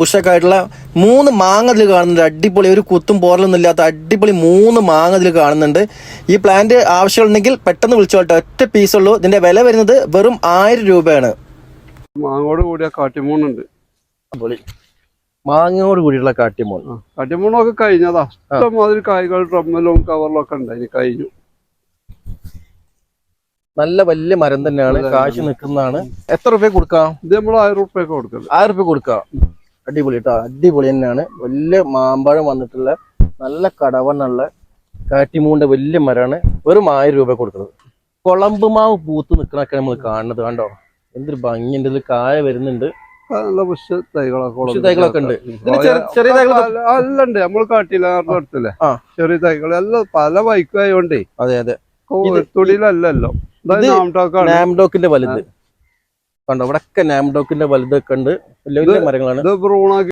ബുഷൊക്കെ ആയിട്ടുള്ള 3 മാങ്ങ ഇതിൽ കാണുന്നുണ്ട്. അടിപൊളി, ഒരു കുത്തും പോറലൊന്നും ഇല്ലാത്ത അടിപൊളി 3 മാങ്ങ ഇതിൽ കാണുന്നുണ്ട്. ഈ പ്ലാന്റ് ആവശ്യമുണ്ടെങ്കിൽ പെട്ടെന്ന് വിളിച്ചോട്ടെ. ഒറ്റ പീസുള്ളൂ. ഇതിന്റെ വില വരുന്നത് വെറും 1000 രൂപയാണ്. മാങ്ങോട് കൂടിയ കാട്ടിമൂണുണ്ട്. മാങ്ങയോട് കൂടിയുള്ള കാട്ടിമൂൺ. കാട്ടിമൂണൊക്കെ കഴിഞ്ഞതാ. ഇഷ്ടംമാതിരി കായ്കൾ ഡ്രമ്മിലും കവറിലും ഒക്കെ ഉണ്ടായി, കഴിഞ്ഞു. നല്ല വലിയ മരം തന്നെയാണ്, കാശ് നിൽക്കുന്നതാണ്. എത്ര രൂപ കൊടുക്കാം? ഇത് നമ്മൾ 1000 രൂപയൊക്കെ കൊടുക്കുന്നത്. 1000 രൂപ കൊടുക്കാം. അടിപൊളി കേട്ടോ, അടിപൊളി തന്നെയാണ്. വലിയ മാമ്പഴം വന്നിട്ടുള്ള നല്ല കടവണ്ണുള്ള കാറ്റിമൂണിന്റെ വലിയ മരമാണ്. വെറും 1000 രൂപ കൊടുക്കുന്നത്. കുളമ്പ് മാവ് പൂത്ത് നിൽക്കണൊക്കെ നമ്മൾ കാണുന്നത് കണ്ടോ, എന്തൊരു ഭംഗിയുണ്ട്. ഇതിൽ കായ വരുന്നുണ്ട്. നല്ല പുഷ് തൈകളൊക്കെ ഉണ്ട്. ചെറിയ അല്ലുണ്ട്, നമ്മൾ കാട്ടില്ല അടുത്തല്ലേ ചെറിയ തൈകൾ എല്ലാം പല വൈക്കായോണ്ടേ. അതെ അതെ, തൊടിയിലല്ലോ. നാംഡോക്കിന്റെ വലുത് കണ്ടോ, ഇവിടെ ഒക്കെ നാംഡോക്കിന്റെ വലുതൊക്കെ ഉണ്ട്. വലിയ വലിയ മരങ്ങളാണ്. ഇത് ബ്രൂണാക്കി